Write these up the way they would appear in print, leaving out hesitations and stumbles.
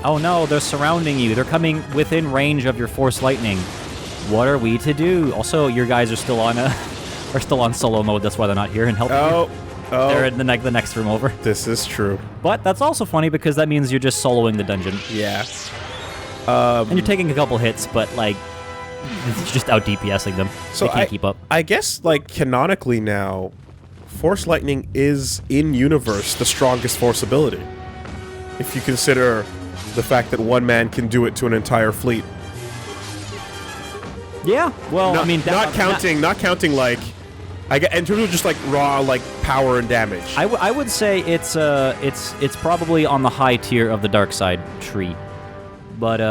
Oh no, they're surrounding you. They're coming within range of your Force Lightning. What are we to do? Also, your guys are still on solo mode. That's why they're not here and helping you. Oh. They're in the next room over. This is true. But that's also funny because that means you're just soloing the dungeon. Yeah. And you're taking a couple hits, but like it's just out DPSing them. So they can't keep up. I guess like canonically now, Force Lightning is in universe the strongest Force ability. If you consider the fact that one man can do it to an entire fleet. Yeah. Well, not, I mean, not counting like, I get in terms of just like raw like power and damage. I would say it's probably on the high tier of the dark side tree, but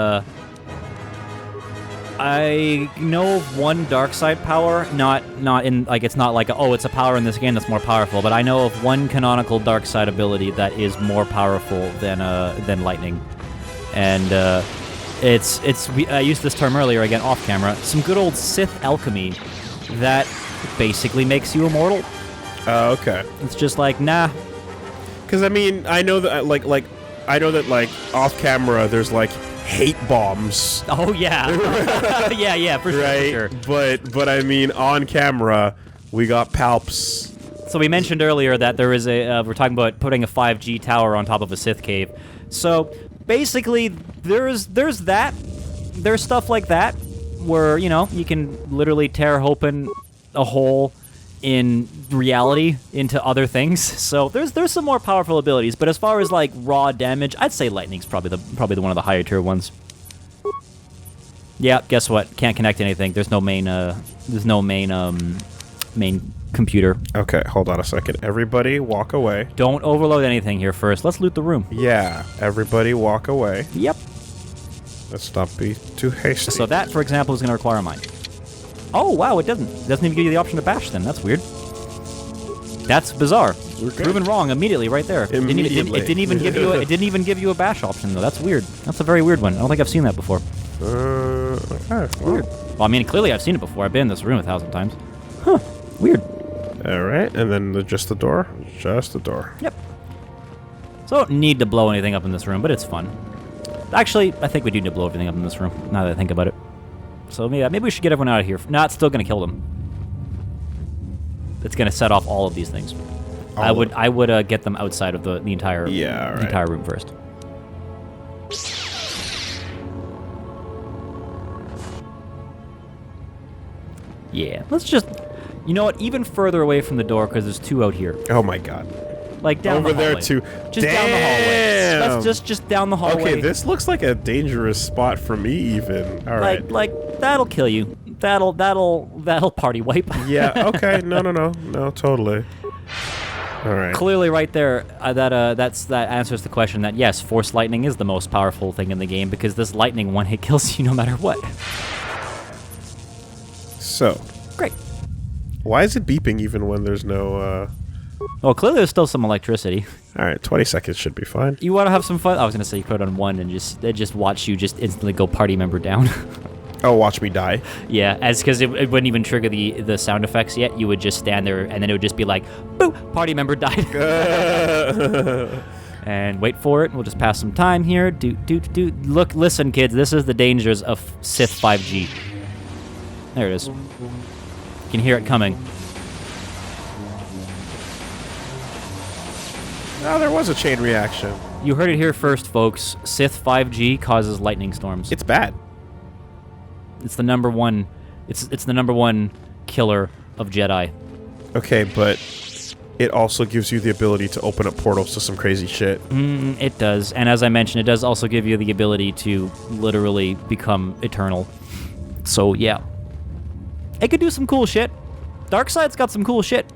I know of one dark side power, not in like it's not like it's a power in this game that's more powerful, but I know of one canonical dark side ability that is more powerful than lightning, and I used this term earlier again off camera. Some good old Sith alchemy that basically makes you immortal. Oh, okay. It's just like nah. Because I mean, I know that like off camera there's like hate bombs. Oh yeah, yeah, for sure. Right, for sure. But I mean, on camera we got palps. So we mentioned earlier that there is we're talking about putting a 5G tower on top of a Sith cave. So basically, there's stuff like that where you can literally tear open a hole in reality into other things. So there's some more powerful abilities, but as far as like raw damage, I'd say lightning's probably the one of the higher tier ones. Yeah, guess what? Can't connect anything. There's no main main computer. Okay, hold on a second. Everybody walk away. Don't overload anything here first. Let's loot the room. Yeah, everybody walk away. Yep. Let's not be too hasty. So that, for example, is going to require a mine. Oh, wow, it doesn't. It doesn't even give you the option to bash them. That's weird. That's bizarre. Proven wrong immediately right there. Immediately. It didn't even give you a bash option, though. That's weird. That's a very weird one. I don't think I've seen that before. Okay. Weird. Well, I mean, clearly I've seen it before. I've been in this room 1,000 times. Huh. Weird. All right, and then just the door? Just the door. Yep. So I don't need to blow anything up in this room, but it's fun. Actually, I think we do need to blow everything up in this room, now that I think about it. So maybe we should get everyone out of here. No, it's still going to kill them. It's going to set off all of these things. I would get them outside of the entire room first. Yeah, let's just... You know what? Even further away from the door, because there's two out here. Oh my god. Like down over the hallway. there too. Just down the hallway. Let's just down the hallway. Okay, this looks like a dangerous spot for me even. All right. Like that'll kill you. That'll party wipe. Yeah, okay. No, totally. All right. Clearly right there, that answers the question that yes, Force Lightning is the most powerful thing in the game because this lightning one hit kills you no matter what. So. Great. Why is it beeping even when there's no, Well, clearly there's still some electricity. Alright, 20 seconds should be fine. You want to have some fun? I was going to say you put it on 1 and just watch you just instantly go party member down. Oh, watch me die? Yeah, because it wouldn't even trigger the sound effects yet. You would just stand there and then it would just be like, boo, party member died. And wait for it. We'll just pass some time here. Look, listen, kids. This is the dangers of Sith 5G. There it is. You can hear it coming. Oh, there was a chain reaction. You heard it here first, folks. Sith 5G causes lightning storms. It's bad. It's the number one. It's the number one killer of Jedi. Okay, but it also gives you the ability to open up portals to some crazy shit. It does, and as I mentioned, it does also give you the ability to literally become eternal. So yeah, it could do some cool shit. Dark side's got some cool shit.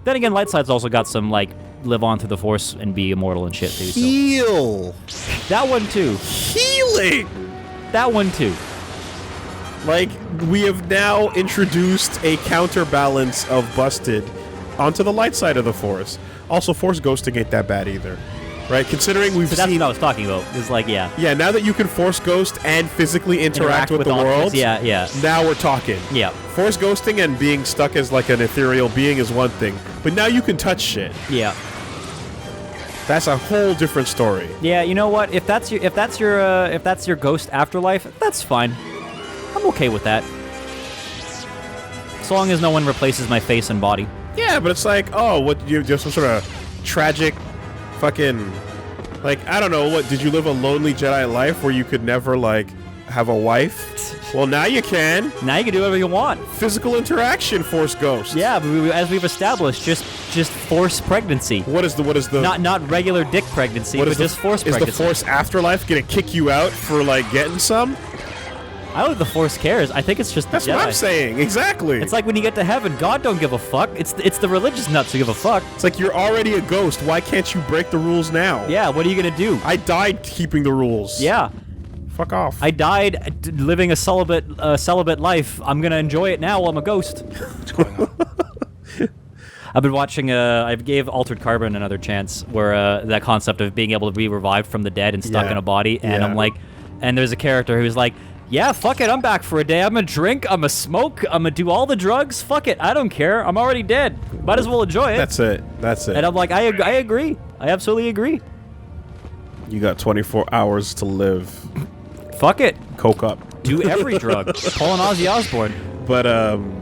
Then again, light side's also got some like live on through the Force and be immortal and shit too. So. Heal. That one too. Healing. That one too. Like, we have now introduced a counterbalance of busted onto the light side of the Force. Also, Force ghosting ain't that bad either. Right? Considering we've so that's seen... what I was talking about. It's like, yeah. Yeah, now that you can Force ghost and physically interact with the world, yeah. now we're talking. Yeah. Force ghosting and being stuck as like an ethereal being is one thing, but now you can touch shit. Yeah. That's a whole different story. Yeah, you know what? If that's your ghost afterlife, that's fine. I'm okay with that. As long as no one replaces my face and body. Yeah, but it's like, oh, what, you just some sort of tragic fucking, like, I don't know, what, did you live a lonely Jedi life where you could never, like, have a wife? Well, now you can. Now you can do whatever you want. Physical interaction, Force Ghost. Yeah, but as we've established, just forced pregnancy. What is the not regular dick pregnancy, but just forced pregnancy. Is the Force afterlife gonna kick you out for, like, getting some? I don't think the Force cares. I think it's just the That's Jedi. what I'm saying. Exactly. It's like when you get to heaven, God don't give a fuck. It's the religious nuts who give a fuck. It's like you're already a ghost. Why can't you break the rules now? Yeah, what are you gonna do? I died keeping the rules. Yeah. Fuck off. I died living a celibate life. I'm gonna enjoy it now while I'm a ghost. What's going on? I've been watching, I gave Altered Carbon another chance, where that concept of being able to be revived from the dead and stuck in a body, and I'm like, and there's a character who's like, yeah, fuck it, I'm back for a day. I'm gonna drink, I'm gonna smoke, I'm gonna do all the drugs. Fuck it, I don't care. I'm already dead. Might as well enjoy it. That's it. That's it. And I'm like, I agree. I absolutely agree. You got 24 hours to live. Fuck it. Coke up. Do every drug. Pull an Ozzy Osbourne. But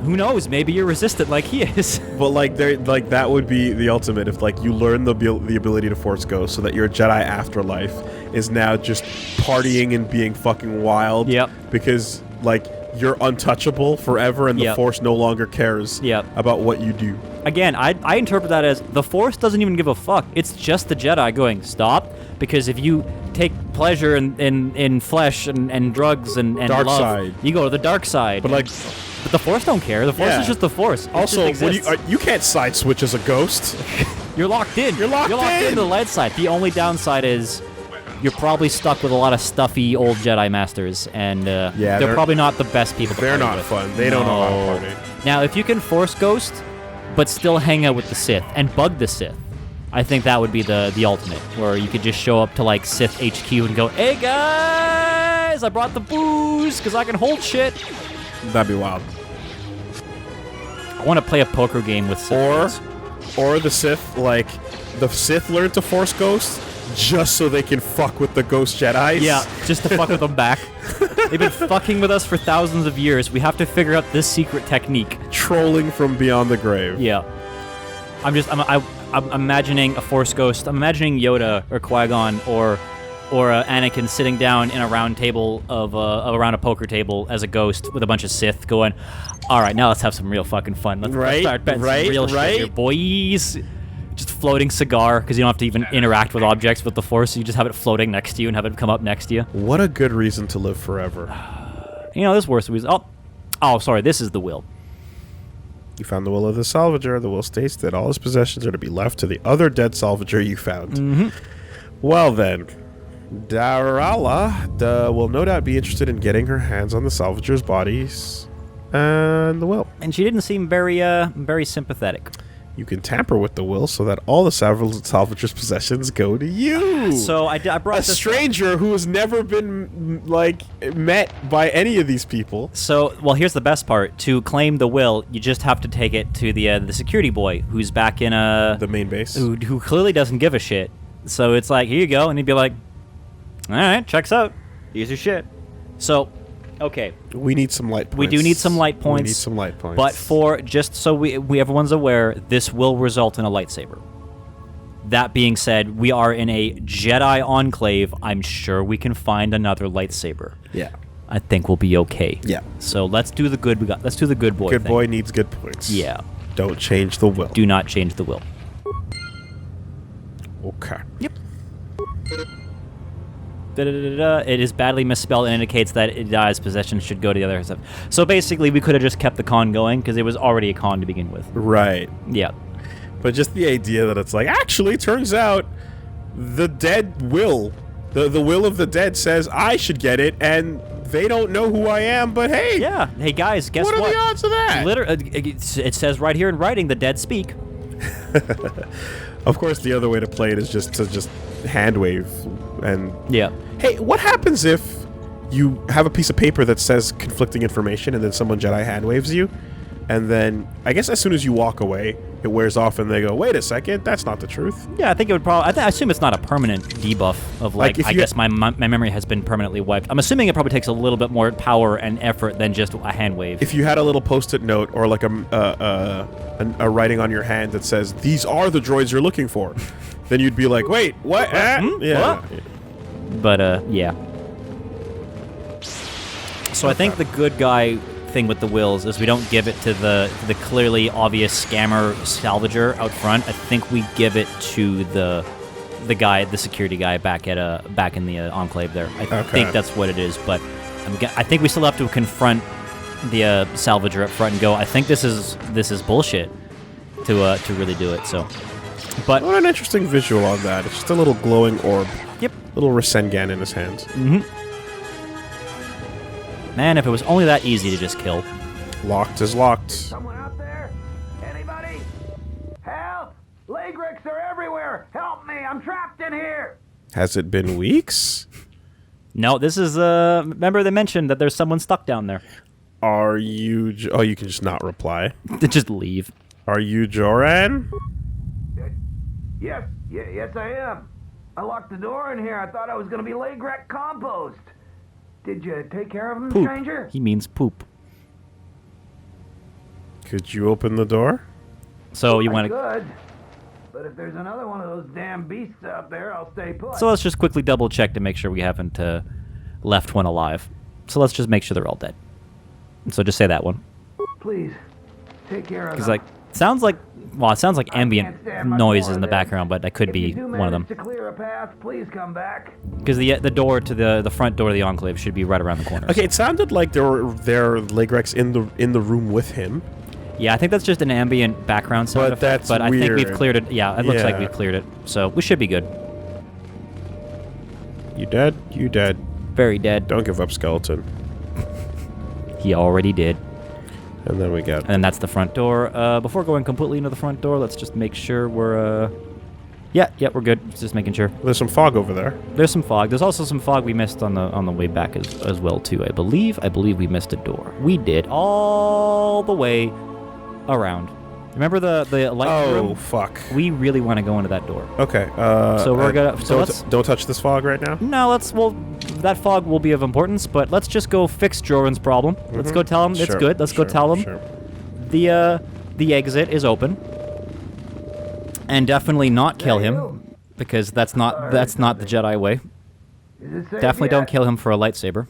who knows? Maybe you're resistant like he is. but like that would be the ultimate if like you learn the ability to Force Ghost, so that your Jedi afterlife is now just partying and being fucking wild. Yep. Because like you're untouchable forever, and the Yep. Force no longer cares Yep. about what you do. Again, I interpret that as the Force doesn't even give a fuck. It's just the Jedi going, stop, because if you take pleasure in flesh and drugs and Dark love, side. you go to the dark side. But like, But the Force don't care. The Force Yeah. is just the Force. It also, just when exists. you can't side switch as a ghost. You're locked in. You're locked in. into the light side. The only downside is you're probably stuck with a lot of stuffy old Jedi masters, and they're probably not the best people to They're party not with. fun. They don't know how to party. Now, if you can Force Ghost, but still hang out with the Sith and bug the Sith, I think that would be the ultimate, where you could just show up to like Sith HQ and go, "Hey guys, I brought the booze because I can hold shit." That'd be wild. I want to play a poker game with Sith. Or the Sith, like the Sith learn to Force Ghost just so they can fuck with the Ghost Jedis. Yeah, just to fuck with them back. They've been fucking with us for thousands of years. We have to figure out this secret technique. Trolling from beyond the grave. Yeah. I'm imagining a Force Ghost. I'm imagining Yoda or Qui-Gon or Anakin sitting down in a round table around a poker table as a ghost with a bunch of Sith going, all right, now let's have some real fucking fun. Let's start betting some real shit here, boys. Just floating cigar, because you don't have to even interact with objects with the Force. You just have it floating next to you and have it come up next to you. What a good reason to live forever. You know, this worse reason. Oh, sorry, this is the will. You found the will of the Salvager. The will states that all his possessions are to be left to the other dead Salvager you found. Mm-hmm. Well then, Darala will no doubt be interested in getting her hands on the Salvager's bodies and the will. And she didn't seem very sympathetic. You can tamper with the will so that all the Salvager's possessions go to you. So I brought a stranger who has never been like met by any of these people. So, well, here's the best part. To claim the will, you just have to take it to the security boy who's back in the main base, who clearly doesn't give a shit. So it's like, here you go, and he'd be like, all right, checks out. Here's your shit. So, okay. We need some light points. We do need some light points. We need some light points. But for, just so we everyone's aware, this will result in a lightsaber. That being said, we are in a Jedi enclave. I'm sure we can find another lightsaber. Yeah. I think we'll be okay. Yeah. So let's do the good. Let's do the good boy. Good thing. boy needs good points. Yeah. Don't change the will. Do not change the will. Okay. Yep. It is badly misspelled and indicates that Jedi's possession should go to the other stuff. So basically, we could have just kept the con going because it was already a con to begin with. Right. Yeah. But just the idea that it's like, actually, turns out the dead will, the will of the dead says I should get it, and they don't know who I am, but hey. Yeah. Hey, guys, guess what? What are the odds of that? It says right here in writing, the dead speak. Of course, the other way to play it is just to hand wave and... Yeah. Hey, what happens if you have a piece of paper that says conflicting information and then someone Jedi hand waves you and then I guess as soon as you walk away, it wears off, and they go, "Wait a second, that's not the truth." Yeah, I think it would probably. I assume it's not a permanent debuff of Like, if I you guess my memory has been permanently wiped. I'm assuming it probably takes a little bit more power and effort than just a hand wave. If you had a little post-it note or like a writing on your hand that says, "These are the droids you're looking for," then you'd be like, "Wait, what?" Yeah. What? But yeah. So I think the good guy thing with the wills is we don't give it to the clearly obvious scammer Salvager out front. I think we give it to the guy, the security guy back in the Enclave there. I think that's what it is, but I think we still have to confront the Salvager up front and go, I think this is bullshit to really do it. So, but What an interesting visual on that. It's just a little glowing orb. Yep. Little Rasengan in his hands. Man, if it was only that easy to just kill. Locked is locked. Someone out there? Anybody? Help! Lagrix are everywhere! Help me! I'm trapped in here! Has it been weeks? No, this is remember they mentioned that there's someone stuck down there. Are you... Oh, you can just not reply. Just leave. Are you Joran? Yes, yes I am. I locked the door in here. I thought I was gonna be Lagrek compost. Did you take care of him, Poop. stranger? He means poop. Could you open the door? So you I want to... could. But if there's another one of those damn beasts out there, I'll stay put. So let's just quickly double check to make sure we haven't left one alive. So let's just make sure they're all dead. So just say that one. Please, take care of them. Because like sounds like it sounds like ambient can't stand much noises more in the of this. background, but that could If be you do one of them. manage to clear a path, please come back. Because the door to the front door of the Enclave should be right around the corner. Okay, it sounded like there were Lagrex in the room with him. Yeah, I think that's just an ambient background sound But effect, that's but I think we've weird. cleared it. Yeah, it looks like Yeah. we've cleared it. So we should be good. You dead? You dead. Very dead. Don't give up, skeleton. He already did. And then we got... And then that's the front door. Before going completely into the front door, let's just make sure we're... Yeah, we're good. Just making sure. There's some fog over there. There's some fog. There's also some fog we missed on the way back as well too. I believe we missed a door. We did all the way around. Remember the light room? Oh, fuck. We really want to go into that door. Okay, So we're gonna- so let's- don't touch this fog right now? No, that fog will be of importance, but let's just go fix Joran's problem. Let's go tell him it's Sure, good. Let's go sure, tell him sure. the exit is open. And definitely not kill him, because that's not the Jedi way. Is it safe Definitely yet? don't kill him for a lightsaber.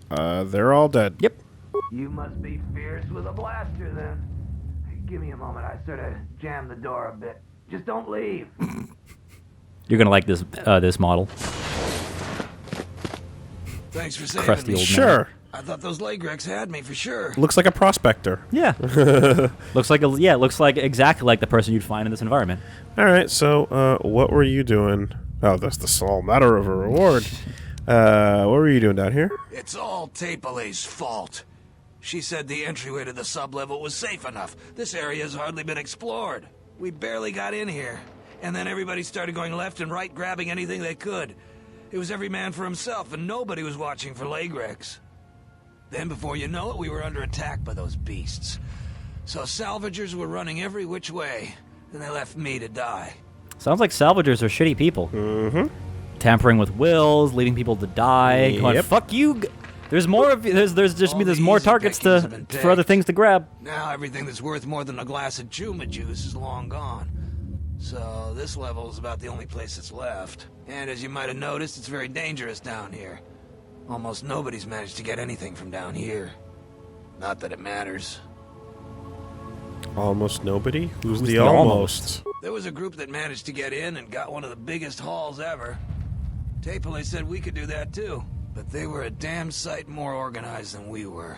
They're all dead. Yep. You must be fierce with a blaster, then. Give me a moment. I sort of jammed the door a bit. Just don't leave. You're gonna like this model. Thanks for saving Crusty me. old man. Sure. I thought those Lagrex had me for sure. Looks like a prospector. Yeah. looks like exactly like the person you'd find in this environment. All right, so what were you doing? Oh, that's the small matter of a reward. What were you doing down here? It's all Tapelay's fault. She said the entryway to the sublevel was safe enough. This area has hardly been explored. We barely got in here. And then everybody started going left and right, grabbing anything they could. It was every man for himself, and nobody was watching for Lagrex. Then before you know it, we were under attack by those beasts. So salvagers were running every which way, and they left me to die. Sounds like salvagers are shitty people. Mm-hmm. Tampering with wills, leaving people to die. Going, Yep. fuck you. There's more of there's All the more easy targets pickings have been for other taken. things to grab. Now everything that's worth more than a glass of Juma juice is long gone. So this level is about the only place that's left. And as you might have noticed, it's very dangerous down here. Almost nobody's managed to get anything from down here. Not that it matters. Almost nobody? Who's the the almost? There was a group that managed to get in and got one of the biggest hauls ever. Tapele said we could do that too. But they were a damn sight more organized than we were.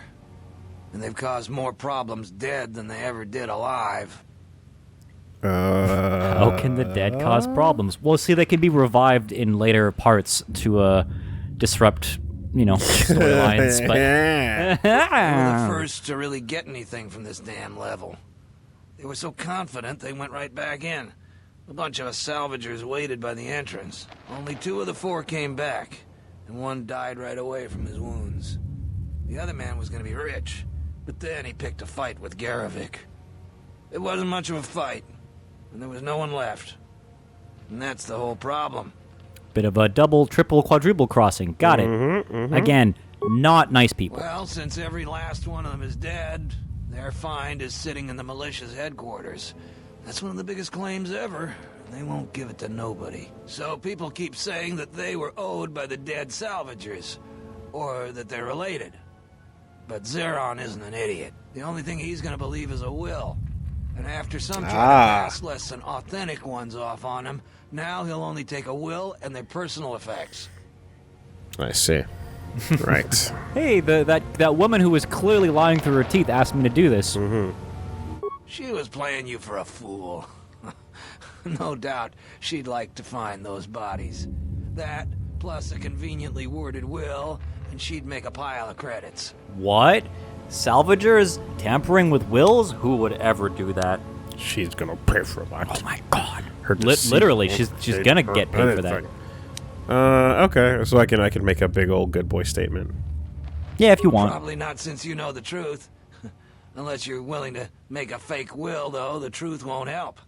And they've caused more problems dead than they ever did alive. How can the dead cause problems? Well, see, they can be revived in later parts to disrupt, storylines. But They were the first to really get anything from this damn level. They were so confident they went right back in. A bunch of us salvagers waited by the entrance. Only 2 of the 4 came back, and one died right away from his wounds. The other man was going to be rich, But then he picked a fight with Garrovick. It wasn't much of a fight, and there was no one left. And that's the whole problem. Bit of a double, triple, quadruple crossing. Got it. Again, not nice people. Well, since every last one of them is dead, their find is sitting in the militia's headquarters. That's one of the biggest claims ever. They won't give it to nobody. So people keep saying that they were owed by the dead Salvagers, or that they're related. But Joran isn't an idiot. The only thing he's gonna believe is a will. And after some try to pass less than authentic ones off on him, now he'll only take a will and their personal effects. I see. Right. Hey, that woman who was clearly lying through her teeth asked me to do this. She was playing you for a fool. No doubt she'd like to find those bodies. That, plus a conveniently worded will, and she'd make a pile of credits. What? Salvagers tampering with wills? Who would ever do that? She's gonna pay for that. Oh my god. Her Literally, she's gonna get paid for that. Okay, so I can make a big old good boy statement. Yeah, if you want. Probably not, since you know the truth. Unless you're willing to make a fake will, though, the truth won't help.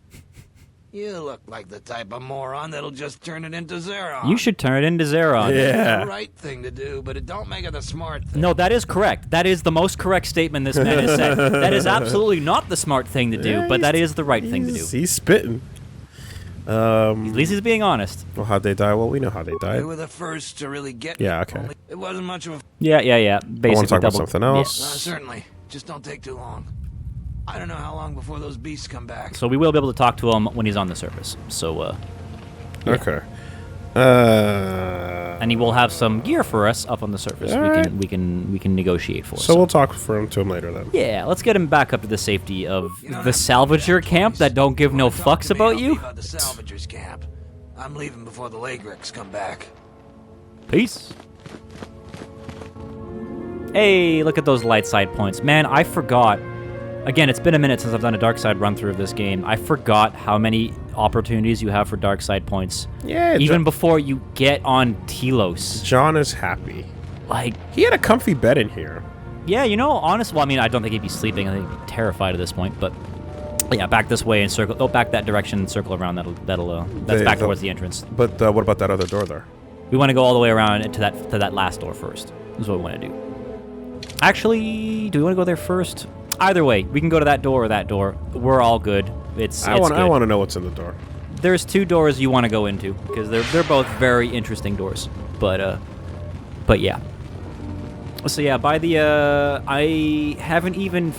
You look like the type of moron that'll just turn it into Joran. You should turn it into Joran. Yeah. It's the right thing to do, but it don't make it the smart thing. No, that is correct. That is the most correct statement this man has said. That is absolutely not the smart thing to do, but that is the right thing to do. He's spitting. At least he's being honest. Well, how'd they die? Well, we know how they We died. were the first to really get Yeah, okay. only it wasn't much of a... Yeah. I Basically, want to talk about double. something else. certainly. Just don't take too long. I don't know how long before those beasts come back. So we will be able to talk to him when he's on the surface. So, yeah. Okay. And he will have some gear for us up on the surface. Alright. We can negotiate for. So we'll talk to him later then. Yeah, let's get him back up to the safety of the Salvager camp that don't give no fucks about you. About the Salvagers camp. I'm leaving before the Lagrix come back. Peace. Hey, look at those light side points. Man, I forgot. Again, it's been a minute since I've done a dark side run through of this game. I forgot how many opportunities you have for dark side points. Yeah, Even before you get on Telos. John is happy. Like, He had a comfy bed in here. yeah, you know, honest. Well, I mean, I don't think he'd be sleeping. I think he'd be terrified at this point. But yeah, back this way and circle. Oh, back that direction and circle around. That's back towards the entrance. But what about that other door there? We want to go all the way around to that last door first. Is what we want to do. Actually, do we want to go there first? Either way, we can go to that door or that door. We're all good. It's I good. want to know what's in the door. There's two doors you want to go into because they're both very interesting doors. But yeah. So yeah, by the I haven't even.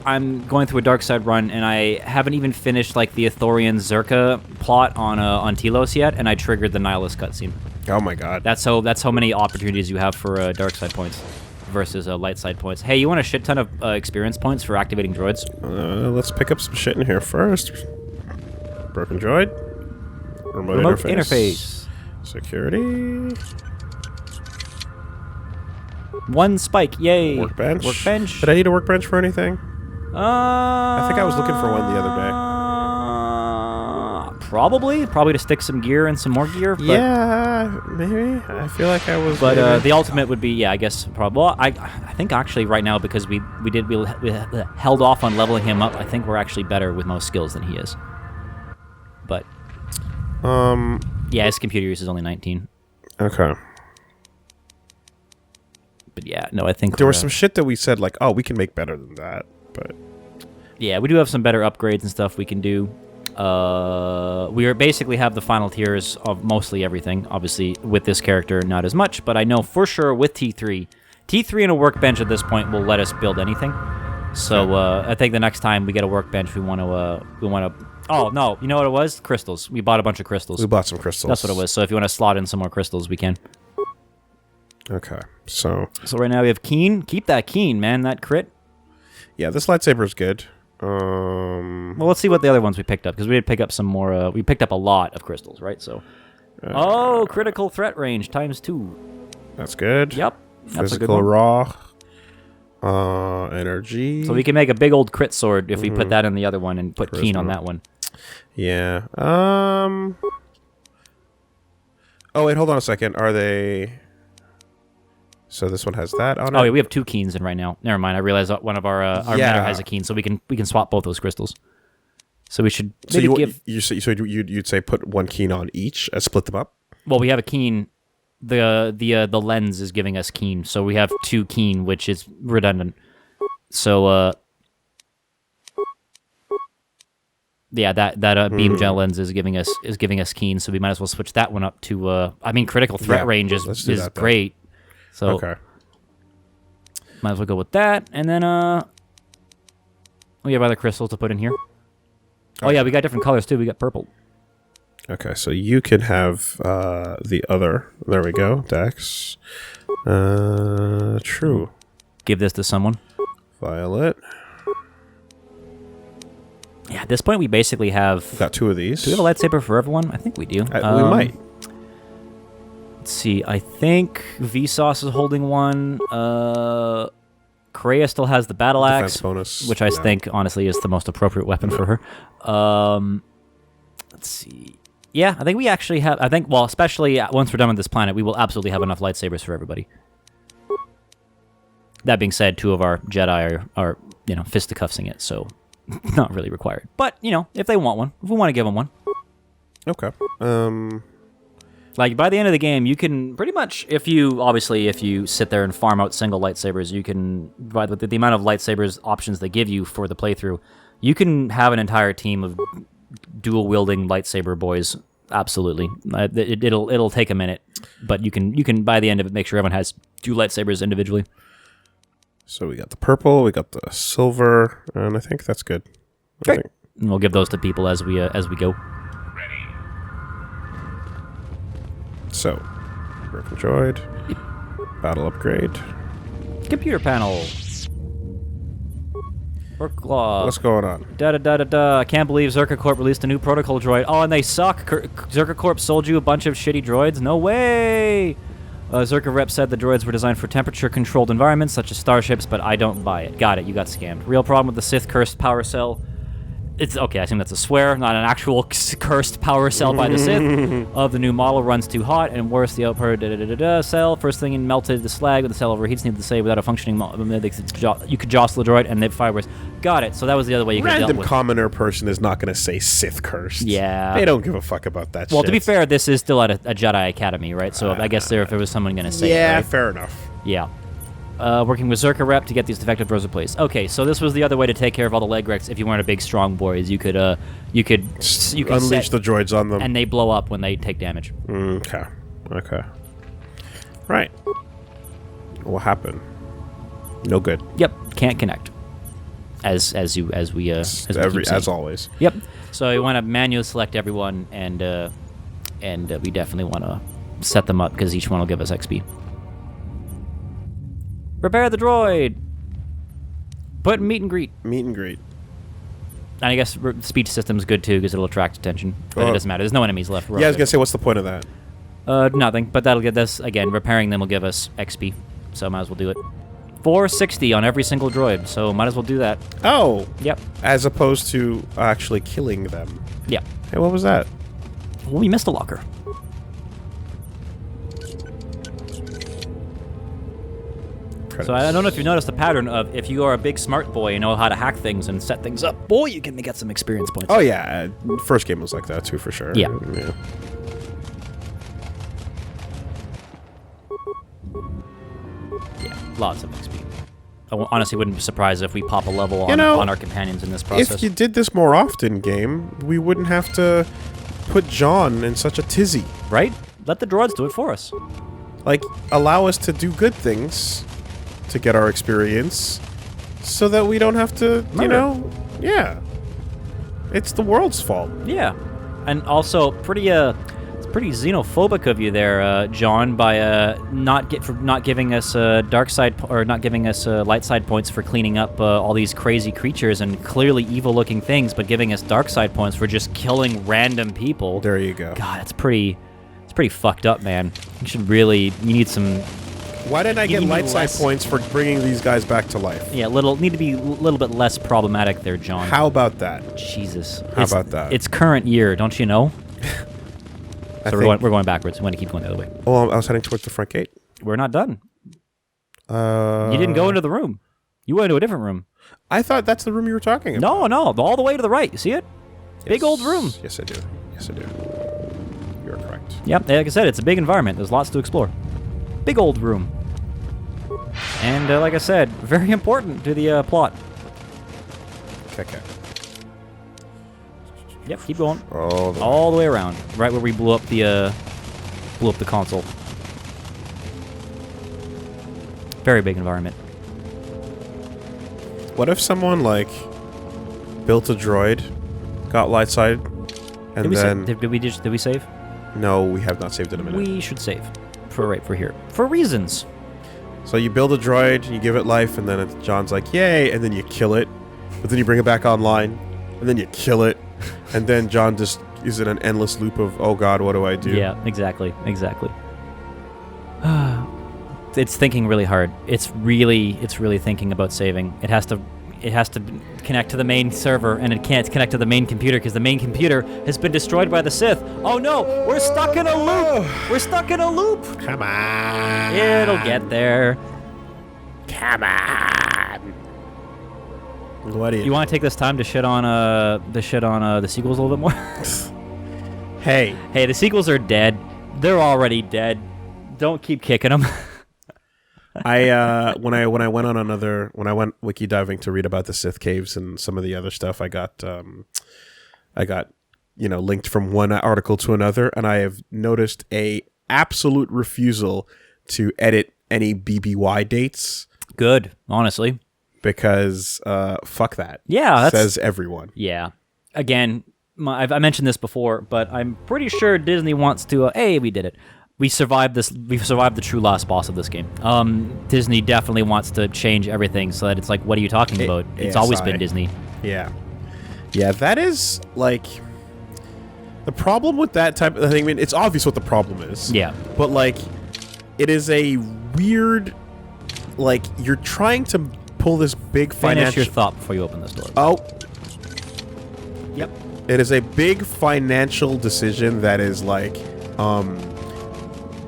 I'm going through a dark side run and I haven't even finished like the Ithorian Zerka plot on Telos yet, and I triggered the Nihilus cutscene. Oh my god. That's how many opportunities you have for dark side points versus light side points. Hey, you want a shit ton of experience points for activating droids? Let's pick up some shit in here first. Broken droid. Remote interface. Security. One spike, yay. Workbench. Workbench. Did I need a workbench for anything? I think I was looking for one the other day. Probably to stick some gear and some more gear. But, Yeah, maybe. I feel like I was. But maybe. the ultimate would be, yeah, I guess probably. Well, I think actually right now because we held off on leveling him up. I think we're actually better with most skills than he is. But yeah, his computer use is only 19. Okay. But yeah, no, I think There was some shit that we said like, oh, we can make better than that. But yeah, we do have some better upgrades and stuff we can do. We are basically have the final tiers of mostly everything. Obviously, with this character, not as much, but I know for sure with T3 and a workbench at this point will let us build anything. So I think the next time we get a workbench, we want to. Oh no, you know what it was? Crystals. We bought a bunch of crystals. we bought some crystals. That's what it was. So if you want to slot in some more crystals, we can. Okay, so So right now we have Keen. Keep that Keen, man. That crit. yeah, this lightsaber is good. Well, let's see what the other ones we picked up, because we did pick up some more. We picked up a lot of crystals, right? So, critical threat range ×2. That's good. Yep, that's a good Physical one. raw. Energy. So we can make a big old crit sword if we put that in the other one and put Keen on Charisma. that one. Yeah. Oh wait, hold on a second. Are they? So this one has that on it. Oh, yeah, we have 2 keens in right now. Never mind. I realized one of our Yeah. meta has a keen, so we can swap both those crystals. So we should So maybe give. you'd say put 1 keen on each, split them up. Well, we have a keen. The lens is giving us keen, so we have 2 keen, which is redundant. So yeah, that beam gel lens is giving us keen, so we might as well switch that one up to. I mean, critical threat range is that, great. So Okay. might as well go with that, and then we have other crystals to put in here. Oh yeah, we got different colors too. We got purple. Okay, so you can have the other. There we go, Dex. True. Give this to someone. Violet. Yeah, at this point we basically have. Got 2 of these. Do we have a lightsaber for everyone? I think we do. We might. Let's see. I think Vsauce is holding one. Kreia still has the battle Defense axe, bonus. which I think honestly is the most appropriate weapon for her. Let's see. Yeah, I think we actually have. I think, well, especially once we're done with this planet, we will absolutely have enough lightsabers for everybody. That being said, 2 of our Jedi are fisticuffsing it, so not really required. But if they want one, if we want to give them one. Okay. Like, by the end of the game, you can pretty much, if you sit there and farm out single lightsabers, you can, by the amount of lightsabers options they give you for the playthrough, you can have an entire team of dual-wielding lightsaber boys. Absolutely. It'll take a minute, but you can, by the end of it, make sure everyone has 2 lightsabers individually. So we got the purple, we got the silver, and I think that's good. Great. And we'll give those to people as we go. So, broken droid, battle upgrade. Computer panel. Work log. What's going on? I can't believe Zerka Corp released a new protocol droid. Oh, and they suck. Zerka Corp sold you a bunch of shitty droids? No way! Zerka rep said the droids were designed for temperature-controlled environments, such as starships, but I don't buy it. Got it, you got scammed. Real problem with the Sith cursed power cell. It's okay, I assume that's a swear, not an actual cursed power cell by the Sith. Of the new model runs too hot, and worse, the output cell. First thing melted the slag, when the cell overheats, needed to say without a functioning you could jostle the droid and the fibers. Got it, so that was the other way you could deal with. Random commoner person is not going to say Sith cursed. Yeah. They don't give a fuck about that shit. Well, to be fair, this is still at a Jedi Academy, right? So I guess if there was someone going to say it, right? Fair enough. Yeah. Working with Zerka Rep to get these defective droids replaced. Okay, so this was the other way to take care of all the leg wrecks. If you weren't a big, strong boys, you could Unleash set, the droids on them. and they blow up when they take damage. Okay. Right. What happened? No good. Yep, can't connect. As we keep always. Yep. So you want to manually select everyone, and we definitely want to set them up because each one will give us XP. Repair the droid. Put meet and greet. Meet and greet. And I guess speech system's good too because it'll attract attention. But it doesn't matter. There's no enemies left. Yeah, I was gonna say, what's the point of that? Nothing. But that'll get us again. Repairing them will give us XP. So might as well do it. 460 on every single droid. So might as well do that. Oh. Yep. As opposed to actually killing them. Yeah. Hey, what was that? Well, we missed a locker. So I don't know if you've noticed the pattern of if you are a big smart boy and know how to hack things and set things up, boy, you can get some experience points. Oh yeah, first game was like that too for sure. Yeah. Yeah, lots of XP. I honestly wouldn't be surprised if we pop a level on our companions in this process. If you did this more often, game, we wouldn't have to put John in such a tizzy. Right? Let the droids do it for us. Like, allow us to do good things to get our experience so that we don't have to, yeah. It's the world's fault. Yeah. And also it's pretty xenophobic of you there, John, by not giving us dark side or not giving us light side points for cleaning up all these crazy creatures and clearly evil-looking things, but giving us dark side points for just killing random people. There you go. God, it's pretty fucked up, man. You need some. Why didn't I get light side points for bringing these guys back to life? Yeah, need to be a little bit less problematic there, John. How about that? Jesus. How about that? It's current year, don't you know? So we're going backwards. We want to keep going the other way. Oh, I was heading towards the front gate. We're not done. You didn't go into the room. You went into a different room. I thought that's the room you were talking about. No, all the way to the right. You see it? Big old room. Yes, I do. Yes, I do. You're correct. Yep, like I said, it's a big environment. There's lots to explore. Big old room. And like I said, very important to the plot. Okay. Yep, keep going. All the way around, right where we blew up the console. Very big environment. What if someone like built a droid, got light side, and then did we save? No, we have not saved in a minute. We should save for here for reasons. So you build a droid, you give it life, and then John's like, "Yay!" and then you kill it, but then you bring it back online, and then you kill it, and then John just is in an endless loop of, "Oh God, what do I do?" Yeah, exactly. It's thinking really hard. It's really thinking about saving. It has to connect to the main server, and it can't connect to the main computer because the main computer has been destroyed by the Sith. Oh no, we're stuck in a loop. Come on. It'll get there. Come on. What do You want to take this time to shit on the sequels a little bit more? Hey, the sequels are dead. They're already dead. Don't keep kicking them. when I went wiki diving to read about the Sith caves and some of the other stuff, I got linked from one article to another, and I have noticed a absolute refusal to edit any BBY dates. Good, honestly. Because fuck that. Yeah, says everyone. Yeah. Again, I mentioned this before, but I'm pretty sure Disney wants to. We did it. We survived this. We've survived the true last boss of this game. Disney definitely wants to change everything so that it's like, what are you talking about? It's always been Disney. Yeah. That is like the problem with that type of thing. I mean, it's obvious what the problem is. Yeah. But like, it is a weird. Like, you're trying to pull this big financial. Finish your thought before you open this door. Oh. Yep. It is a big financial decision that is like,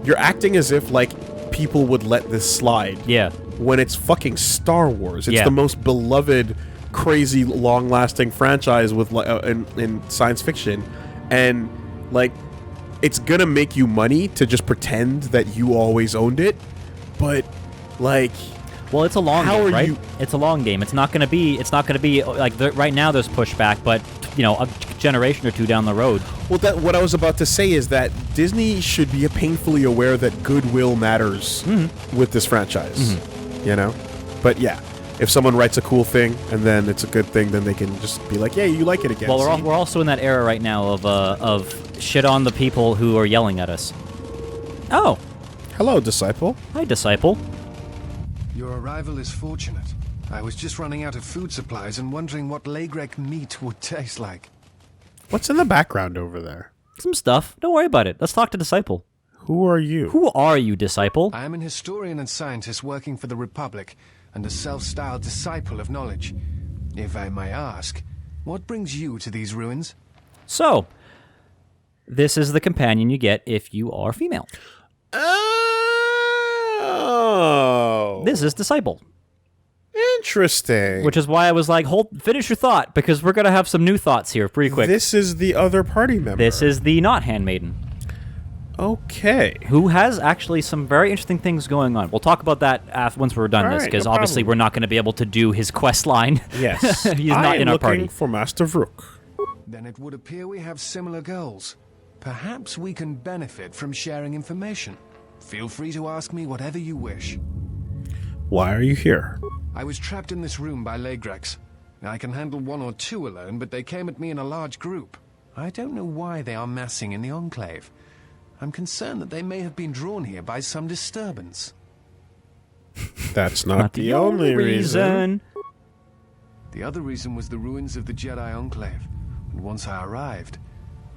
you're acting as if like people would let this slide. Yeah. When it's fucking Star Wars. It's Yeah. the most beloved, crazy, long-lasting franchise with in science fiction, and like, it's gonna make you money to just pretend that you always owned it, but like. Well, it's a long How game, are right? you- It's a long game. It's not going to be like right now. There's pushback, but a generation or two down the road. Well, what I was about to say is that Disney should be painfully aware that goodwill matters with this franchise. But yeah, if someone writes a cool thing and then it's a good thing, then they can just be like, "Yeah, you like it again." Well, see? we're also in that era right now of shit on the people who are yelling at us. Oh, Hello, disciple. hi, disciple. Your arrival is fortunate. I was just running out of food supplies and wondering what Lagrek meat would taste like. What's in the background over there? Some stuff. Don't worry about it. Let's talk to disciple. Who are you? Who are you, disciple? I am an historian and scientist working for the Republic and a self-styled disciple of knowledge. If I may ask, what brings you to these ruins? So, this is the companion you get if you are female. Oh. This is disciple. Interesting. Which is why I was like, finish your thought, because we're going to have some new thoughts here pretty quick. This is the other party member. This is the not handmaiden, Okay. who has actually some very interesting things going on. We'll talk about that once we're done All this, right, because no obviously problem. we're not going to be able to do his quest line. Yes. He's not in our party. looking for Master Vrook. Then it would appear we have similar goals. Perhaps we can benefit from sharing information. Feel free to ask me whatever you wish. Why are you here? I was trapped in this room by Lagreks. I can handle one or two alone, but they came at me in a large group. I don't know why they are massing in the Enclave. I'm concerned that they may have been drawn here by some disturbance. That's not the only reason. The other reason was the ruins of the Jedi Enclave. And once I arrived,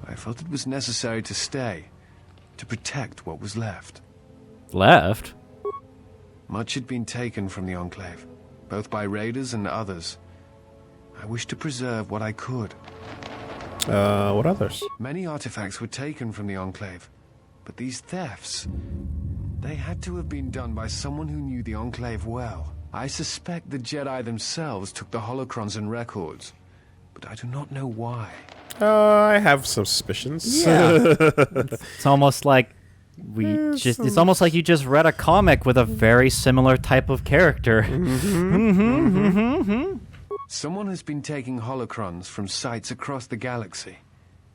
I felt it was necessary to stay, to protect what was left. Left? Much had been taken from the Enclave, both by raiders and others. I wished to preserve what I could. What others? Many artifacts were taken from the Enclave, but these thefts, They had to have been done by someone who knew the Enclave well. I suspect the Jedi themselves took the holocrons and records, but I do not know why. I have some suspicions. Yeah. It's almost like it's almost like you just read a comic with a very similar type of character. Someone has been taking holocrons from sites across the galaxy.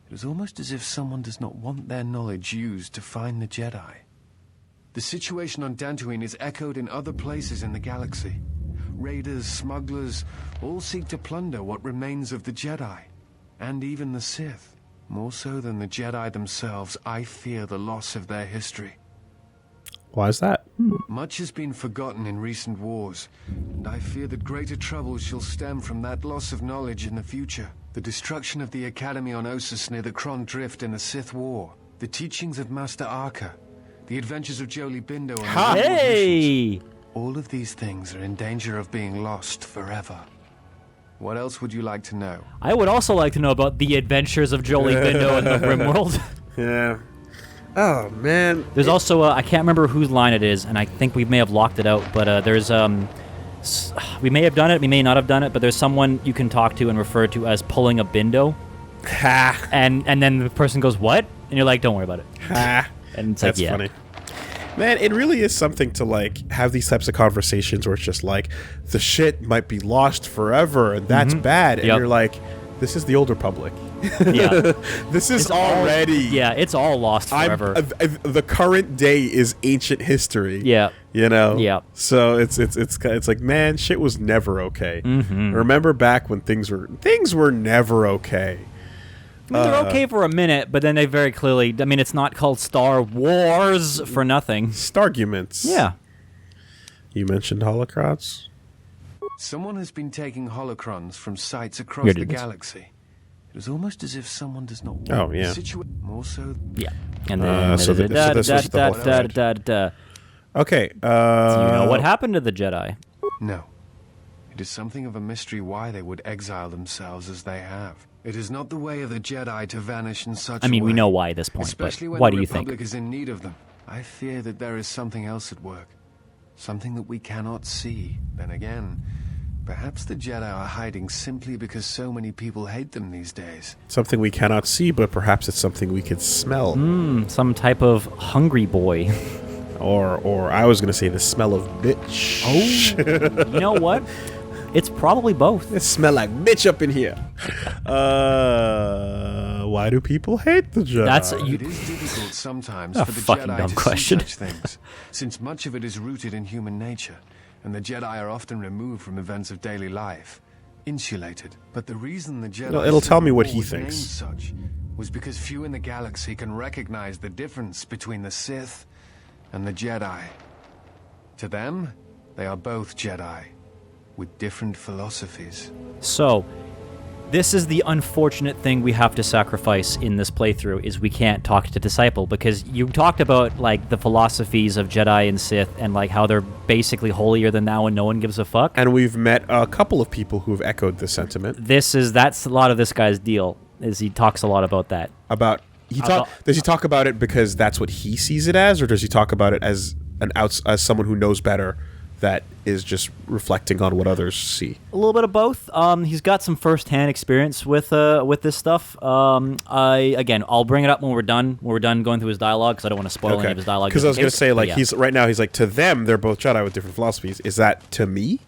It is almost as if someone does not want their knowledge used to find the Jedi. The situation on Dantooine is echoed in other places in the galaxy. Raiders, smugglers, all seek to plunder what remains of the Jedi. And even the Sith. More so than the Jedi themselves, I fear the loss of their history. Why is that? Much has been forgotten in recent wars, and I fear that greater trouble shall stem from that loss of knowledge in the future. The destruction of the Academy on Ossus near the Kron Drift in the Sith War, the teachings of Master Arca, the adventures of Jolie Bindo and the Hey! all of these things are in danger of being lost forever. What else would you like to know? I would also like to know about the adventures of Jolie Bindo in the RimWorld. Yeah. Oh, man. There's also, I can't remember whose line it is, and I think we may have locked it out, but there's, we may have done it, we may not have done it, but there's someone you can talk to and refer to as pulling a Bindo. Ha. And then the person goes, what? And you're like, don't worry about it. Ha. And it's That's like, yeah. funny. Man, it really is something to, like, have these types of conversations where it's just like, the shit might be lost forever, and that's bad. And you're like, this is the Old Republic. Yeah. This is already... Yeah, it's all lost forever. The current day is ancient history. Yeah. You know? Yeah. So it's like, man, shit was never okay. Remember back when things were never okay. I mean, they're okay for a minute, but then they very clearly... I mean, it's not called Star Wars for nothing. Starguments. Yeah. You mentioned holocrons? Someone has been taking holocrons from sites across the galaxy. It is almost as if someone does not want more so... Yeah. And then... so this was the whole Okay. Do you know what happened to the Jedi? No. It is something of a mystery why they would exile themselves as they have. It is not the way of the Jedi to vanish in such a way. I mean, we know why at this point, especially but when what the do you Republic think? is in need of them. I fear that there is something else at work. Something that we cannot see. Then again, perhaps the Jedi are hiding simply because so many people hate them these days. Something we cannot see, but perhaps it's something we can smell. Some type of hungry boy. Or I was going to say the smell of bitch. Oh, you know what? It's probably both. It smell like bitch up in here. Why do people hate the Jedi? It is difficult sometimes A for the fucking Jedi dumb to question. see such things, since much of it is rooted in human nature, and the Jedi are often removed from events of daily life, insulated. But the reason the Jedi it'll tell me what War he was named thinks. such was because few in the galaxy can recognize the difference between the Sith and the Jedi. To them, they are both Jedi, with different philosophies. So, this is the unfortunate thing we have to sacrifice in this playthrough, is we can't talk to Disciple, because you talked about, like, the philosophies of Jedi and Sith, and, like, how they're basically holier than thou and no one gives a fuck. And we've met a couple of people who have echoed this sentiment. That's a lot of this guy's deal, is he talks a lot about that. Does he talk about it because that's what he sees it as, or does he talk about it as as someone who knows better that is just reflecting on what others see? A little bit of both. He's got some first-hand experience with this stuff. I'll bring it up when we're done. When we're done going through his dialogue, because I don't want to spoil any of his dialogue. Because I was going to say, like, yeah. he's like, to them, they're both Jedi with different philosophies. Is that to me,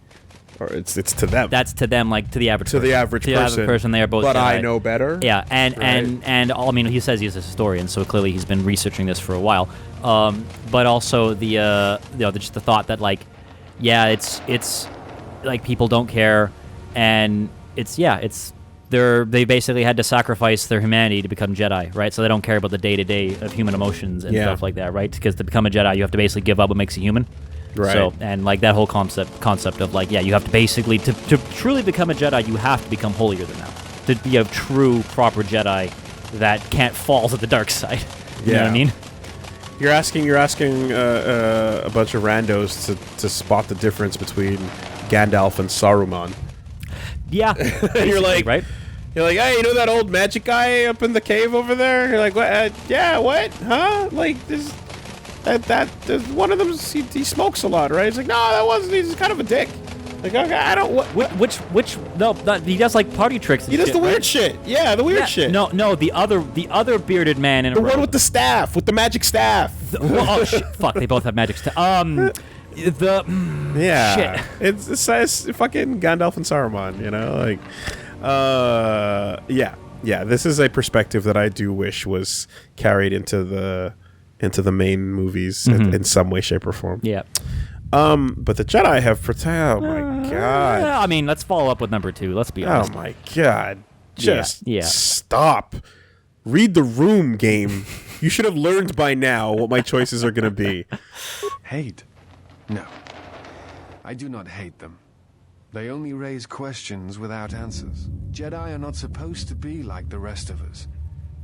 or it's to them? That's to them, like to the average. To the average person. To the average person, they are both. But Jedi. I know better. Yeah, and right? I mean, he says he's a historian, so clearly he's been researching this for a while. But also just the thought that, like, yeah, it's like people don't care, and they basically had to sacrifice their humanity to become Jedi, right? So they don't care about the day-to-day of human emotions and stuff like that, right? Because to become a Jedi, you have to basically give up what makes you human. Right. So, and like that whole concept of, like, yeah, you have to basically to truly become a Jedi, you have to become holier than thou. To be a true proper Jedi that can't fall to the dark side. You know what I mean? You're asking a bunch of randos to spot the difference between Gandalf and Saruman. Yeah. You're like, right? You're like, hey, you know that old magic guy up in the cave over there? You're like, what? Yeah, what? Huh? Like, this. one of them, he smokes a lot, right? He's like, no, that wasn't. He's kind of a dick. Like, okay, I don't. Which? No, he does like party tricks. And he does shit, the weird right? shit. Yeah, the weird shit. No, the other bearded man in the a one robe. with the staff, with the magic staff. Oh shit! Fuck, they both have magic stuff. Yeah, shit. It's fucking Gandalf and Saruman. You know, like, yeah. This is a perspective that I do wish was carried into the main movies in some way, shape, or form. Yeah. But the Jedi have protected. Oh my god. Yeah, I mean, let's follow up with number 2. Let's be honest. Oh my god. Just Yeah. stop. Read the room, game. You should have learned by now what my choices are going to be. Hate? No. I do not hate them. They only raise questions without answers. Jedi are not supposed to be like the rest of us.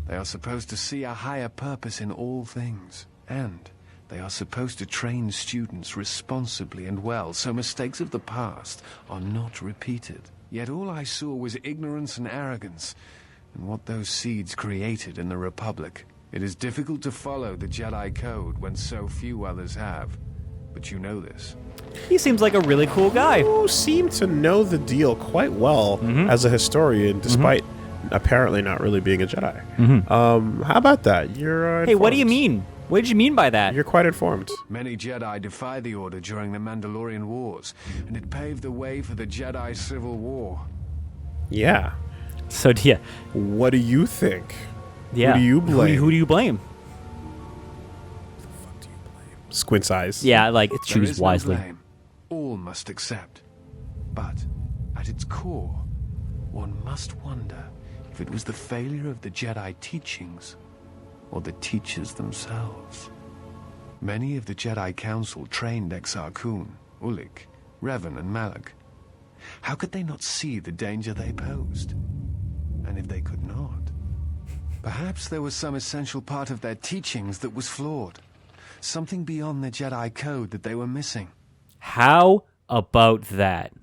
They are supposed to see a higher purpose in all things. And they are supposed to train students responsibly and well, so mistakes of the past are not repeated. Yet all I saw was ignorance and arrogance, and what those seeds created in the Republic. It is difficult to follow the Jedi Code when so few others have. But you know this. He seems like a really cool guy. You seem to know the deal quite well as a historian, despite apparently not really being a Jedi. How about that? You're Hey, what do you informed. mean? What did you mean by that? You're quite informed. Many Jedi defied the Order during the Mandalorian Wars, and it paved the way for the Jedi Civil War. Yeah. So yeah, What do you think? yeah. Who do you blame? Who do you blame? Squint's eyes. Yeah, like There choose is no wisely. blame. All must accept. But at its core, one must wonder if it was the failure of the Jedi teachings or the teachers themselves. Many of the Jedi Council trained Exar Kun, Ulik, Revan, and Malak. How could they not see the danger they posed? And if they could not, perhaps there was some essential part of their teachings that was flawed. Something beyond the Jedi Code that they were missing. How about that?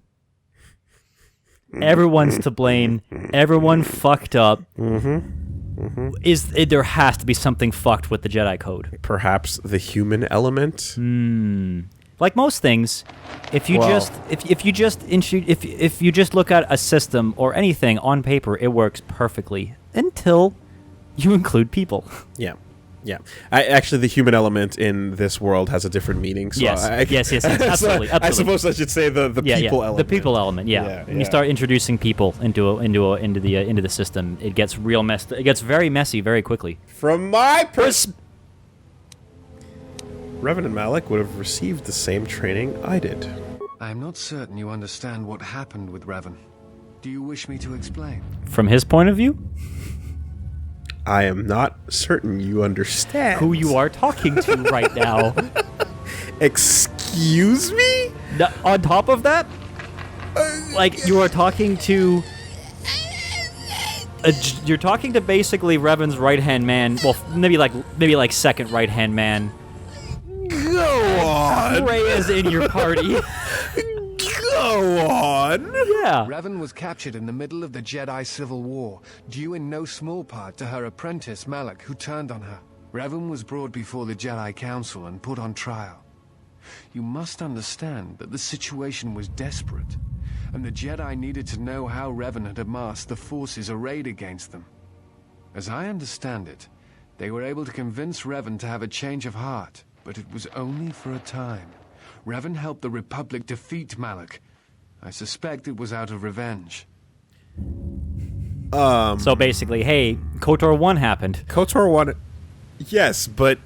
Everyone's to blame. Everyone fucked up. There has to be something fucked with the Jedi Code. Perhaps the human element. Like most things, if you Well- if you just look at a system or anything on paper, it works perfectly until you include people. Yeah. Yeah. Actually, the human element in this world has a different meaning. So Yes. Yes, absolutely. I suppose I should say the people element. The people element, yeah. When you start introducing people into the system, it gets real messed. It gets very messy very quickly. From my perspective, Revan and Malak would have received the same training I did. I am not certain you understand what happened with Revan. Do you wish me to explain? From his point of view, I am not certain you understand. who you are talking to right now. Excuse me? On top of that, like you are talking to. You're talking to basically Revan's right-hand man. Well, maybe like second right-hand man. Go on. Rey is in your party. Go on. Yeah. Revan was captured in the middle of the Jedi Civil War, due in no small part to her apprentice Malak, who turned on her. Revan was brought before the Jedi Council and put on trial. You must understand that the situation was desperate, and the Jedi needed to know how Revan had amassed the forces arrayed against them. As I understand it, they were able to convince Revan to have a change of heart, but it was only for a time. Revan helped the Republic defeat Malak. I suspect it was out of revenge. So basically, hey, KOTOR 1 happened. KOTOR 1, yes, but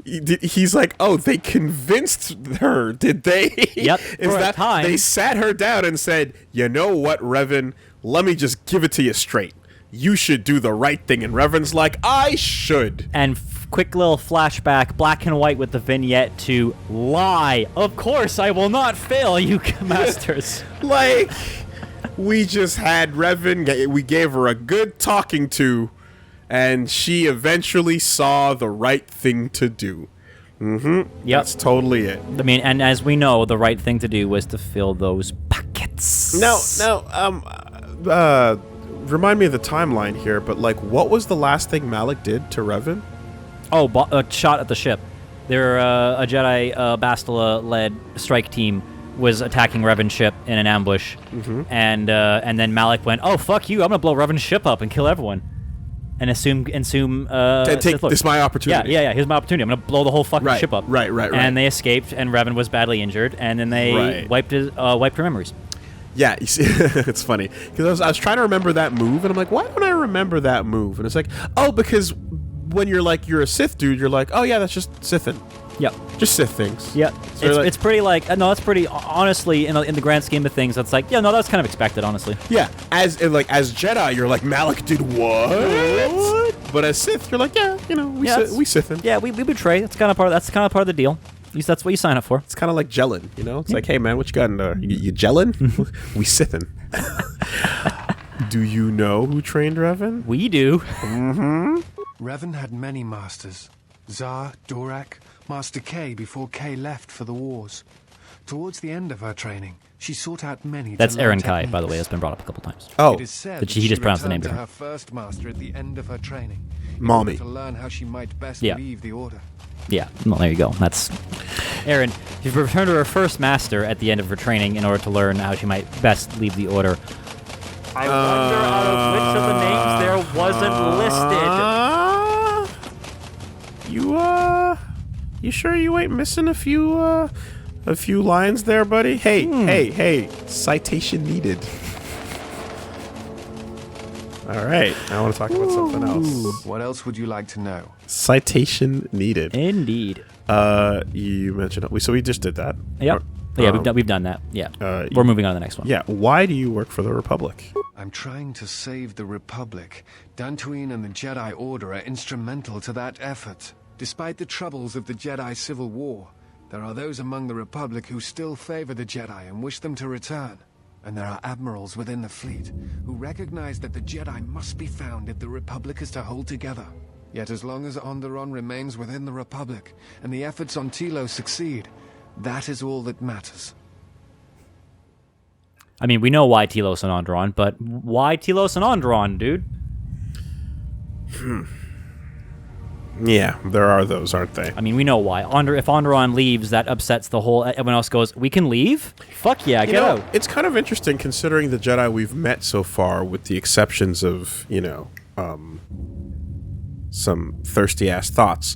he's like, oh, they convinced her, did they? Yep, Is for a that time. They sat her down and said, you know what, Revan, let me just give it to you straight. You should do the right thing. And Revan's like, I should. And quick little flashback, black and white with the vignette to lie. Of course, I will not fail you, masters. Like, we just had Revan, we gave her a good talking to, and she eventually saw the right thing to do. Yep. That's totally it. I mean, and as we know, the right thing to do was to fill those pockets. Remind me of the timeline here, but like, what was the last thing Malak did to Revan? Oh, shot at the ship. a Jedi Bastila-led strike team was attacking Revan's ship in an ambush, and then Malik went, "Oh fuck you! I'm gonna blow Revan's ship up and kill everyone." And assume take Sith Lord. this is my opportunity. Yeah. Here's my opportunity. I'm gonna blow the whole fucking ship up. Right. And they escaped, and Revan was badly injured, and then they wiped her memories. Yeah, you see, it's funny because I was trying to remember that move, and I'm like, why don't I remember that move? And it's like, oh, because when you're a Sith dude, you're like, oh yeah, that's just Sithin. Yep. Just Sith things. Yeah. So It's pretty like no, that's pretty honestly in the grand scheme of things. That's like that's kind of expected, honestly. Yeah, as Jedi, you're like, Malik did what? But as Sith, you're like, yeah, we Sithin. Yeah, we betray. That's kind of part of the deal. At least that's what you sign up for. It's kind of like gelling, It's like, hey man, what you got in there? You gelling? We Sithin. Do you know who trained Revan? We do. Revan had many masters. Zar, Dorak, Master K before K left for the wars. Towards the end of her training, she sought out many. That's to learn Aaron Kai, techniques. by the way. That's been brought up a couple times. Oh, It is said But that he just pronounced the name returned to different. her first master at the end of her training. in Mommy. order to learn how she might best Yeah. leave the order. Yeah, well, there you go. That's Aaron. She's returned to her first master at the end of her training in order to learn how she might best leave the order. I wonder out of which of the names there wasn't listed. You sure you ain't missing a few lines there, buddy? Hey, citation needed. All right, I want to talk about something else. What else would you like to know? Citation needed. Indeed. You mentioned we just did that. Yep. Yeah, we've done that. Yeah. We're moving on to the next one. Yeah. Why do you work for the Republic? I'm trying to save the Republic. Dantooine and the Jedi Order are instrumental to that effort. Despite the troubles of the Jedi Civil War, there are those among the Republic who still favor the Jedi and wish them to return. And there are admirals within the fleet who recognize that the Jedi must be found if the Republic is to hold together. Yet as long as Onderon remains within the Republic and the efforts on Telos succeed, that is all that matters. I mean, we know why Telos and Onderon, but why Telos and Onderon, dude? Yeah, there are those, aren't they? I mean, we know why. If Onderon leaves, that upsets the whole... Everyone else goes, we can leave? Fuck yeah, get out. It's kind of interesting considering the Jedi we've met so far, with the exceptions of, some thirsty-ass thoughts.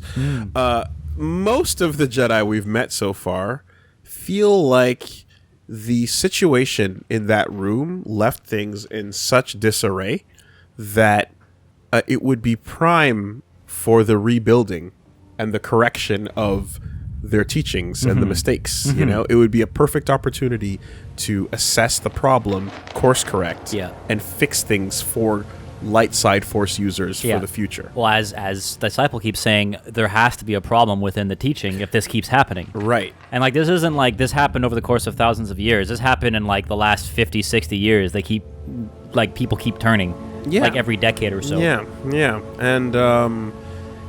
Most of the Jedi we've met so far feel like the situation in that room left things in such disarray that it would be prime for the rebuilding and the correction of their teachings and the mistakes. It would be a perfect opportunity to assess the problem, course correct, and fix things for light side force users for the future. Well, as Disciple keeps saying, there has to be a problem within the teaching if this keeps happening. Right. And like this isn't like this happened over the course of thousands of years. This happened in like the last 50, 60 years. They keep people keep turning. Yeah. Like every decade or so. Yeah. And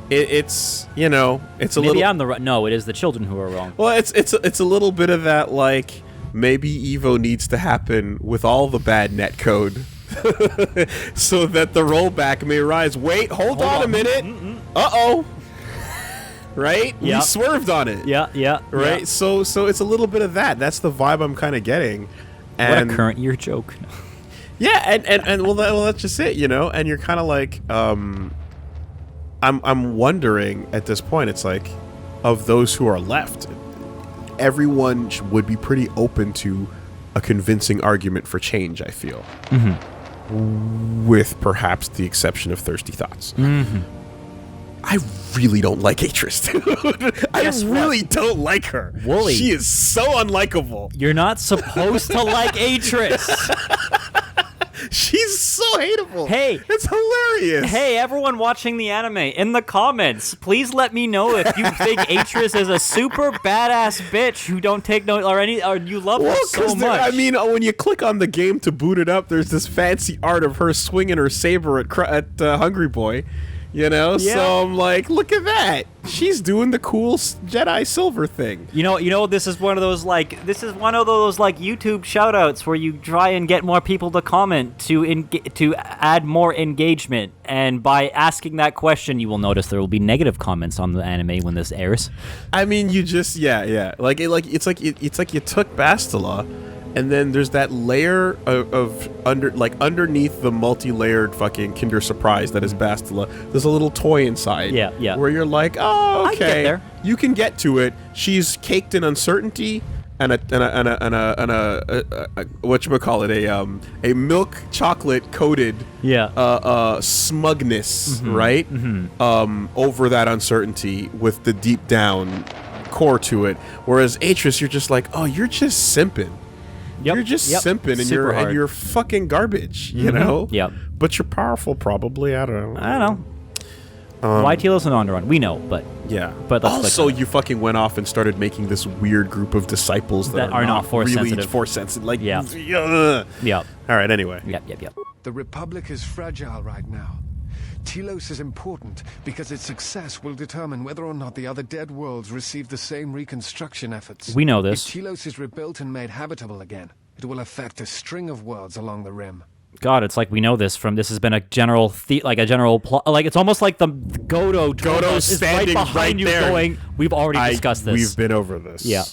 it's it's a Maybe little. I'm the no. It is the children who are wrong. Well, it's a little bit of that, like, maybe Evo needs to happen with all the bad netcode so that the rollback may rise. Wait, hold on a minute. Uh-oh. Right? Yeah. We swerved on it. Yeah. Right? Yeah. So it's a little bit of that. That's the vibe I'm kind of getting. And What a current year joke. yeah, and well, that's just it, and you're kind of like, I'm wondering at this point, it's like, of those who are left, everyone would be pretty open to a convincing argument for change, I feel. With perhaps the exception of Thirsty Thoughts. I really don't like Atris, dude. I really don't like her. Woolie. She is so unlikable. You're not supposed to like Atris. She's so hateable. Hey. It's hilarious. Hey, everyone watching the anime, in the comments, please let me know if you think Atris is a super badass bitch who don't take no or you love her so much. I mean, when you click on the game to boot it up, there's this fancy art of her swinging her saber at Hungry Boy, You know, Yeah. so I'm like, look at that. She's doing the cool Jedi silver thing. You know, this is one of those YouTube shout-outs where you try and get more people to comment to add more engagement, and by asking that question, you will notice there will be negative comments on the anime when this airs. I mean, you just it's like you took Bastila, and then there's that layer of underneath the multi-layered fucking Kinder Surprise that is Bastila. There's a little toy inside. Yeah. Where you're like, oh, I can get okay, there. you can get to it. She's caked in uncertainty and a whatchamacallit, a milk chocolate coated smugness, right? Over that uncertainty with the deep down core to it. Whereas Atris, you're just like, oh, you're just simping. Yep. You're just simping, and Super hard. you're fucking garbage, you know? Yep. But you're powerful, probably. I don't know. Why Telos and Onderon? We know, but yeah. But that's also, you fucking went off and started making this weird group of disciples that are not force really sensitive. Force sensitive. Like, Yeah. Yep. All right. Anyway. Yep. The Republic is fragile right now. Telos is important because its success will determine whether or not the other dead worlds receive the same reconstruction efforts. We know this. If Telos is rebuilt and made habitable again, it will affect a string of worlds along the rim. God, it's like we know this from. This has been a general plot. Like it's almost like the Godo's standing right behind right you, there. going. We've already discussed this. We've been over this. Yeah.